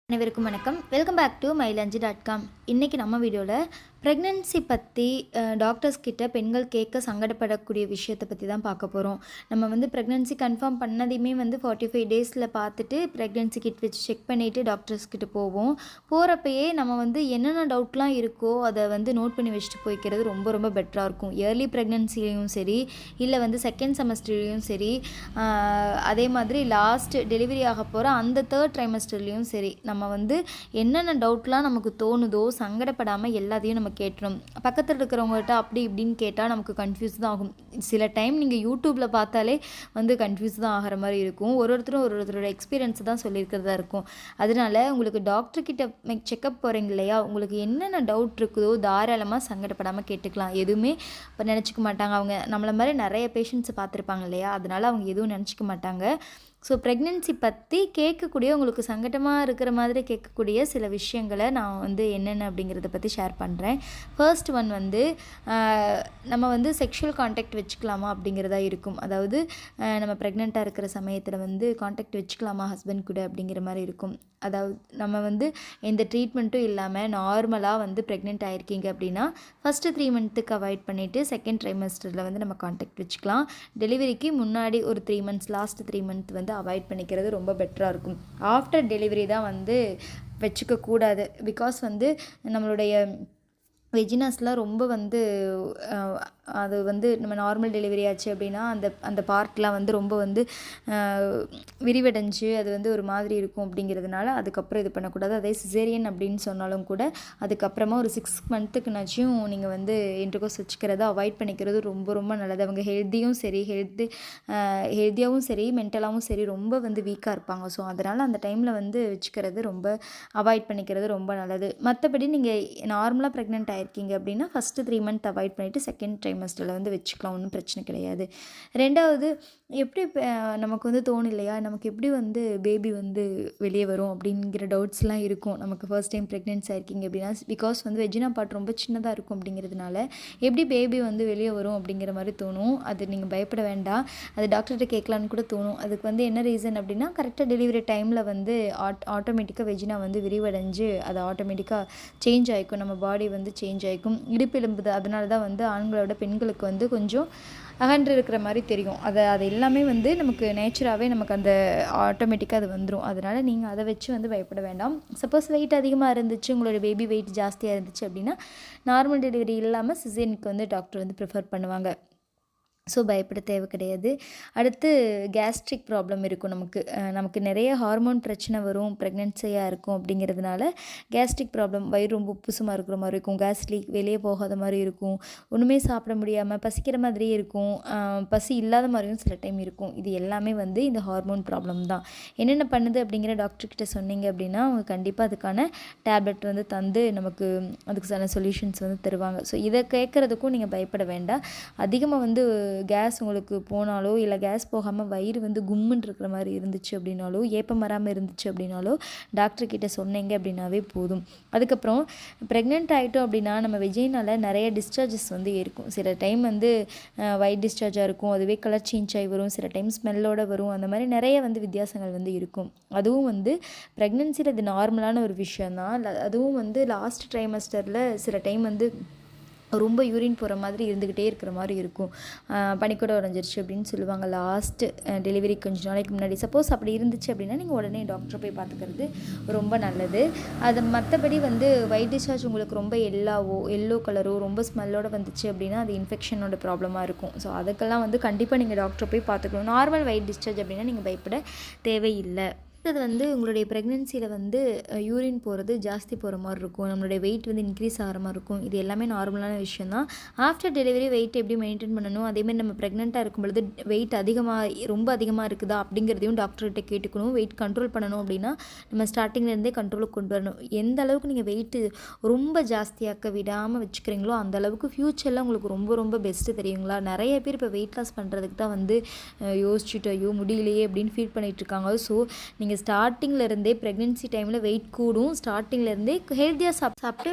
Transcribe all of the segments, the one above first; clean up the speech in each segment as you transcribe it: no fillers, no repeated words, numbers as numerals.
அனைவருக்கும் வணக்கம். Welcome back to mylanji.com. இன்றைக்கி நம்ம வீடியோவில் ப்ரெக்னென்சி பற்றி டாக்டர்ஸ் கிட்ட பெண்கள் கேட்க சங்கடப்படக்கூடிய விஷயத்தை பற்றி தான் பார்க்க போகிறோம். நம்ம வந்து ப்ரெக்னென்சி கன்ஃபார்ம் பண்ணதையுமே வந்து 45 டேஸில் பார்த்துட்டு ப்ரெக்னென்சி கிட் வச்சு செக் பண்ணிவிட்டு டாக்டர்ஸ் கிட்ட போவோம். போகிறப்பயே நம்ம வந்து என்னென்ன டவுட்லாம் இருக்கோ அதை வந்து நோட் பண்ணி வச்சுட்டு போய்க்கிறது ரொம்ப ரொம்ப பெட்டராக இருக்கும். இயர்லி ப்ரெக்னென்சிலையும் சரி, இல்லை வந்து செகண்ட் செமஸ்டர்லேயும் சரி, அதே மாதிரி லாஸ்ட் டெலிவரி ஆக போகிற அந்த தேர்ட் ட்ரைமஸ்டர்லேயும் சரி, நம்ம வந்து என்னென்ன டவுட்லாம் நமக்கு தோணுதோ சங்கடப்படாமல் எல்லாத்தையும் நம்ம கேட்டணும். பக்கத்தில் இருக்கிறவங்ககிட்ட அப்படி இப்படின்னு கேட்டால் நமக்கு கன்ஃபியூஸ் தான் ஆகும். சில டைம் நீங்கள் யூடியூப்பில் பார்த்தாலே வந்து கன்ஃபியூஸ் தான் ஆகிற மாதிரி இருக்கும். ஒருத்தரோட எக்ஸ்பீரியன்ஸ் தான் சொல்லியிருக்கிறதா இருக்கும். அதனால உங்களுக்கு டாக்டர்கிட்ட செக்கப் போகிறீங்க இல்லையா, உங்களுக்கு என்னென்ன டவுட் இருக்குதோ தாராளமாக சங்கடப்படாமல் கேட்டுக்கலாம். எதுவுமே இப்போ நினச்சிக்க மாட்டாங்க. அவங்க நம்மளை மாதிரி நிறைய பேஷண்ட்ஸை பார்த்துருப்பாங்க இல்லையா, அதனால் அவங்க எதுவும் நினச்சிக்க மாட்டாங்க. ஸோ ப்ரெக்னென்சி பற்றி கேட்கக்கூடிய, உங்களுக்கு சங்கடமாக இருக்கிற மாதிரி கேட்கக்கூடிய சில விஷயங்களை நான் வந்து என்னென்ன அப்படிங்கிறத பற்றி ஷேர் பண்ணுறேன். ஃபர்ஸ்ட் ஒன் வந்து நம்ம வந்து செக்ஷுவல் கான்டாக்ட் வச்சுக்கலாமா அப்படிங்கிறதா இருக்கும். அதாவது நம்ம ப்ரெக்னெண்ட்டாக இருக்கிற சமயத்தில் வந்து கான்டாக்ட் வச்சுக்கலாமா ஹஸ்பண்ட் கூட அப்படிங்கிற மாதிரி இருக்கும். அதாவது நம்ம வந்து எந்த ட்ரீட்மெண்ட்டும் இல்லாமல் நார்மலாக வந்து ப்ரெக்னென்ட் ஆகிருக்கீங்க அப்படின்னா ஃபஸ்ட்டு 3 மந்த்துக்கு அவாய்ட் பண்ணிவிட்டு செகண்ட் ட்ரைமஸ்டரில் வந்து நம்ம கான்டாக்ட் வச்சுக்கலாம். டெலிவரிக்கு முன்னாடி ஒரு 3 மந்த்ஸ், லாஸ்ட் 3 மந்த் வந்து அவாய்ட் பண்ணிக்கிறது ரொம்ப பெட்டராக இருக்கும். ஆஃப்டர் டெலிவரி தான் வந்து வச்சுக்கக்கூடாது. பிகாஸ் வந்து நம்மளுடைய வெஜினாஸ்லாம் ரொம்ப வந்து அது வந்து நம்ம நார்மல் டெலிவரி ஆச்சு அப்படின்னா அந்த பார்ட்லாம் வந்து ரொம்ப வந்து விரிவடைஞ்சு அது வந்து ஒரு மாதிரி இருக்கும். அப்படிங்கிறதுனால அதுக்கப்புறம் இது பண்ணக்கூடாது. அதே சிசேரியன் அப்படின்னு சொன்னாலும் கூட அதுக்கப்புறமா ஒரு 6 மந்த்துக்குனாச்சும் நீங்கள் வந்து இன்டர்கோர்ஸ் வச்சுக்கிறத அவாய்ட் பண்ணிக்கிறது ரொம்ப ரொம்ப நல்லது. அவங்க ஹெல்த்தியாகவும் சரி மென்டலாகவும் சரி ரொம்ப வந்து வீக்காக இருப்பாங்க. ஸோ அதனால் அந்த டைமில் வந்து வச்சுக்கிறது ரொம்ப அவாய்ட் பண்ணிக்கிறது ரொம்ப நல்லது. மற்றபடி நீங்கள் நார்மலாக ப்ரெக்னென்ட் ஆகிருக்கீங்க அப்படின்னா ஃபஸ்ட்டு 3 மந்த் அவாய்ட் பண்ணிவிட்டு செகண்ட் ட்ரைமஸ்டரில் வந்து வச்சுக்கலாம். ஒன்றும் பிரச்சனை கிடையாது. ரெண்டாவது, எப்படி நமக்கு வந்து தோணும் இல்லையா, நமக்கு எப்படி வந்து பேபி வந்து வெளியே வரும் அப்படிங்கிற டவுட்ஸ்லாம் இருக்கும். நமக்கு ஃபர்ஸ்ட் டைம் ப்ரெக்னென்சி ஆகிருக்கீங்க அப்படின்னா, பிகாஸ் வந்து வெஜினா பார்ட் ரொம்ப சின்னதாக இருக்கும். அப்படிங்கிறதுனால எப்படி பேபி வந்து வெளியே வரும் அப்படிங்கிற மாதிரி தோணும். அது நீங்கள் பயப்பட வேண்டாம். அது டாக்டர்கிட்ட கேட்கலான்னு கூட தோணும். அதுக்கு வந்து என்ன ரீசன் அப்படின்னா, கரெக்டாக டெலிவரி டைமில் வந்து ஆட்டோமேட்டிக்காக வெஜினா வந்து விரிவடைஞ்சு அது ஆட்டோமேட்டிக்காக சேஞ்ச் ஆகிக்கும். நம்ம பாடி வந்து சேஞ்ச் ஆகிக்கும். இடுப்பு எலும்புது. அதனால தான் வந்து ஆண்களோட பெண்களுக்கு வந்து கொஞ்சம் அகன்று இருக்கிற மாதிரி தெரியும். அது எல்லாமே வந்து நமக்கு நேச்சராகவே நமக்கு அந்த ஆட்டோமேட்டிக்காக அது வந்துடும். அதனால் நீங்கள் அதை வச்சு வந்து பயப்பட வேண்டாம். சப்போஸ் வெயிட் அதிகமாக இருந்துச்சு, உங்களோட பேபி வெயிட் ஜாஸ்தியாக இருந்துச்சு அப்படின்னா நார்மல் டெலிவரி இல்லாமல் சிசேரியனுக்கு வந்து டாக்டர் வந்து ப்ரிஃபர் பண்ணுவாங்க. ஸோ பயப்பட தேவை கிடையாது. அடுத்து கேஸ்ட்ரிக் ப்ராப்ளம் இருக்கும். நமக்கு நிறைய ஹார்மோன் பிரச்சனை வரும் ப்ரெக்னென்சியாக இருக்கும். அப்படிங்கிறதுனால கேஸ்ட்ரிக் ப்ராப்ளம், வயிறு ரொம்ப உப்புசமாக இருக்கிற மாதிரி இருக்கும், கேஸ் லீக், வெளியே போகாத மாதிரி இருக்கும், ஒன்றுமே சாப்பிட முடியாமல் பசிக்கிற மாதிரியே இருக்கும், பசி இல்லாத மாதிரியும் சில டைம் இருக்கும். இது எல்லாமே வந்து இந்த ஹார்மோன் ப்ராப்ளம் தான். என்னென்ன பண்ணுது அப்படிங்கிற டாக்டர்கிட்ட சொன்னீங்க அப்படின்னா அவங்க கண்டிப்பாக அதுக்கான டேப்லெட் வந்து தந்து நமக்கு அதுக்கான சொல்யூஷன்ஸ் வந்து தருவாங்க. ஸோ இதை கேட்குறதுக்கும் நீங்கள் பயப்பட வேண்டாம். அதிகமாக வந்து கேஸ் உங்களுக்கு போனாலோ, இல்லை கேஸ் போகாமல் வயிறு வந்து கும்முன்னு இருக்கிற மாதிரி இருந்துச்சு அப்படின்னாலோ, ஏப்பம் வராமல் இருந்துச்சு அப்படின்னாலோ டாக்டர்கிட்ட சொன்னீங்க அப்படின்னாவே போதும். அதுக்கப்புறம் ப்ரெக்னென்ட் ஆகிட்டோம் அப்படின்னா நம்ம வெஜைனால நிறைய டிஸ்சார்ஜஸ் வந்து இருக்கும். சில டைம் வந்து ஒயிட் டிஸ்சார்ஜாக இருக்கும், அதுவே கலர் சேஞ்ச் ஆகி வரும், சில டைம் ஸ்மெல்லோடு வரும். அந்த மாதிரி நிறைய வந்து வித்தியாசங்கள் வந்து இருக்கும். அதுவும் வந்து ப்ரெக்னென்சியில் அது நார்மலான ஒரு விஷயந்தான். அதுவும் வந்து லாஸ்ட் ட்ரைமஸ்டரில் சில டைம் வந்து ரொம்ப யூரின் போகிற மாதிரி இருந்துக்கிட்டே இருக்கிற மாதிரி இருக்கும். பனிக்கூட உடஞ்சிருச்சு அப்படின்னு சொல்லுவாங்க லாஸ்ட் டெலிவரி கொஞ்சம் நாளைக்கு முன்னாடி. சப்போஸ் அப்படி இருந்துச்சு அப்படின்னா நீங்கள் உடனே டாக்டரை போய் பார்த்துக்கிறது ரொம்ப நல்லது. அது மற்றபடி வந்து ஒயிட் டிஸ்சார்ஜ் உங்களுக்கு ரொம்ப எல்லோ கலரோ ரொம்ப ஸ்மெல்லோடு வந்துச்சு அப்படின்னா அது இன்ஃபெக்ஷனோட ப்ராப்ளமாக இருக்கும். ஸோ அதுக்கெல்லாம் வந்து கண்டிப்பாக நீங்கள் டாக்டரை போய் பார்த்துக்கணும். நார்மல் ஒயிட் டிஸ்சார்ஜ் அப்படின்னா நீங்கள் பயப்பட தேவையில்லை. அது வந்து உங்களுடைய ப்ரெக்னென்சியில் வந்து யூரின் போகிறது ஜாஸ்தி போகிற மாதிரி இருக்கும், நம்மளுடைய வெயிட் வந்து இன்க்ரீஸ் ஆகிற மாதிரி இருக்கும். இது எல்லாமே நார்மலான விஷயம் தான். ஆஃப்டர் டெலிவரி வெயிட் எப்படி மெயின்டைன் பண்ணணும், அதேமாதிரி நம்ம ப்ரெக்னெண்ட்டாக இருக்கும் பொழுது வெயிட் ரொம்ப அதிகமாக இருக்குதா அப்படிங்கிறதையும் டாக்டர்கிட்ட கேட்டுக்கணும். வெயிட் கண்ட்ரோல் பண்ணணும் அப்படின்னா நம்ம ஸ்டார்டிங்லேருந்தே கண்ட்ரோலுக்கு கொண்டு வரணும். எந்த அளவுக்கு நீங்கள் வெயிட்டு ரொம்ப ஜாஸ்தியாக்க விடாமல் வச்சுக்கிறீங்களோ அந்த அளவுக்கு ஃப்யூச்சரில் உங்களுக்கு ரொம்ப ரொம்ப பெஸ்ட்டு தெரியுங்களா. நிறைய பேர் இப்போ வெயிட் லாஸ் பண்ணுறதுக்கு தான் வந்து யோசிச்சுட்டு ஐயோ முடியலையே அப்படின்னு ஃபீல் பண்ணிகிட்ருக்காங்க. ஸோ நீங்கள் நீங்கள் ஸ்டார்டிங்கில் இருந்தே ப்ரெக்னென்சி டைமில் வெயிட் கூடும். ஸ்டார்டிங்கில் இருந்தே ஹெல்த்தியாக சாப்பிட்டு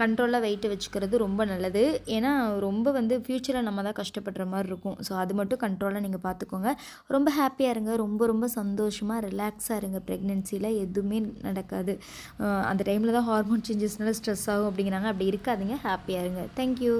கண்ட்ரோலாக வெயிட்டை வச்சுக்கிறது ரொம்ப நல்லது. ஏன்னா ரொம்ப வந்து ஃப்யூச்சரில் நம்ம தான் கஷ்டப்படுற மாதிரி இருக்கும். ஸோ அது மட்டும் கண்ட்ரோலாக நீங்கள் பார்த்துக்கோங்க. ரொம்ப ஹாப்பியாக இருங்க, ரொம்ப ரொம்ப சந்தோஷமாக ரிலாக்ஸாக இருங்க. ப்ரெக்னென்சியில் எதுவுமே நடக்காது. அந்த டைமில் தான் ஹார்மோன் சேஞ்சஸ்னால ஸ்ட்ரெஸ் ஆகும் அப்படிங்கிறாங்க. அப்படி இருக்காதீங்க, ஹாப்பியாக இருங்க. தேங்க்யூ.